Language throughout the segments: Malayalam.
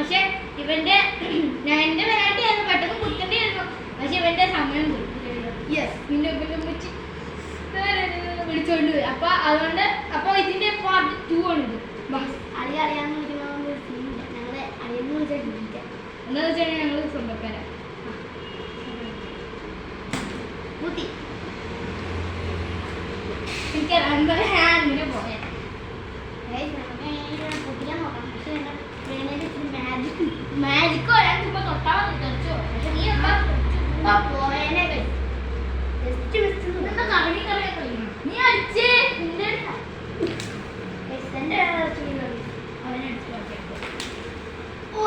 പക്ഷെ ഇവന്റെ എന്റെ പെനാൽറ്റി ആയിരുന്നു, പെട്ടെന്ന് കുത്തേണ്ടിയായിരുന്നു. പക്ഷെ ഇവന്റെ സമയം പോയി. പിന്നെ വിളിച്ചോണ്ട് പോയി. അപ്പൊ അതുകൊണ്ട് അപ്പൊ ഇതിന്റെ പാർട്ട് 2 ആണ് ഇത്. അറിയാന്ന് ഞങ്ങളെ അറിയുന്ന വിളിച്ചാൽ എന്താ വെച്ചാൽ ഞങ്ങൾ സ്വന്തക്കാരാ. എനിക്ക് ഇങ്ങനെ പോയാ മാജിക്കോ ചുമ്മാ തൊട്ടാ തെറിച്ചോ. പക്ഷെ നീ എന്താ പോയനെ നീ അടിച്ചേ ഓ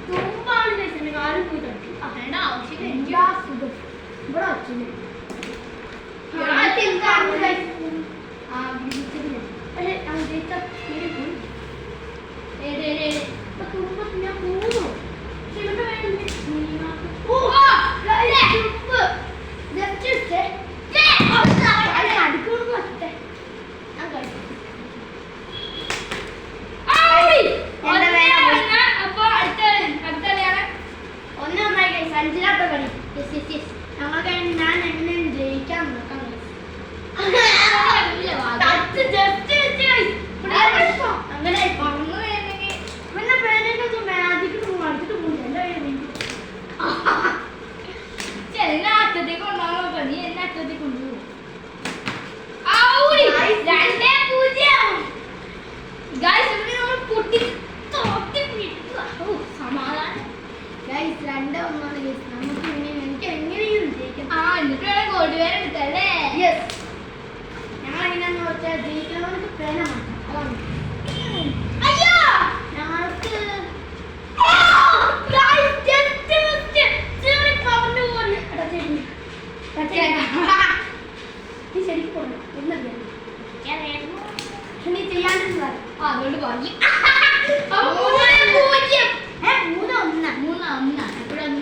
തുമ്പാണ് കാലും പോയി തട്ടി. അതിന്റെ ആവശ്യം എല്ലാ സുഖം ഇവിടെ അച്ഛന് സഞ്ചിലാത്ത കളി. ഞങ്ങൾക്ക് ഞാൻ എങ്ങനെ ജയിക്കാൻ നോക്കാം. അങ്ങനെ പറഞ്ഞു പിന്നെ പേരൊക്കെ മാജിക്ക് അടിച്ചിട്ട് പോകുന്നു. എന്നെ അറ്റത്തേക്ക് കൊണ്ടുപോകാൻ നീ എന്നെ അറ്റത്തേക്ക് കൊണ്ടുപോകും. 2-1 സമാധാനം. 2-1 നമുക്ക് എനിക്ക് എങ്ങനെയും ജയിക്കാം. എന്നിട്ട് വേണം ഗോൾഡ് വേറെ എടുത്തല്ലേ. ഞങ്ങൾ എങ്ങനെയാന്ന് വെച്ചാൽ ജയിക്കണമെന്ന് പേന മാറ്റാം. അയ്യോ ഞങ്ങൾക്ക് ശരിക്കും നീ ചെയ്യാണ്ടിരുന്ന അതുകൊണ്ട് ഭാഗ്യം. 3-1 എപ്പോഴും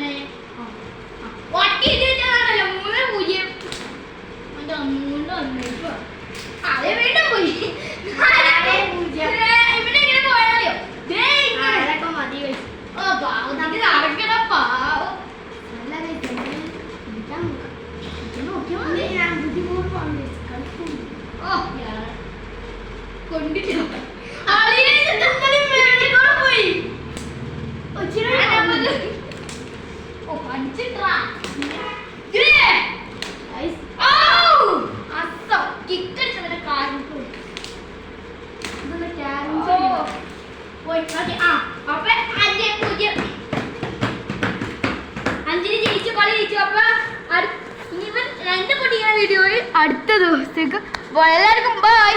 അതെ വീണ്ടും പോയി. ഇവിടെ എങ്ങനെ പോയാലോ മതി. നടക്കണ പാവം. കൊണ്ടിട്ട് പോയി പഠിച്ചിട്ടാ അടുത്ത ദിവസത്തേക്ക് എല്ലാവർക്കും ബൈ.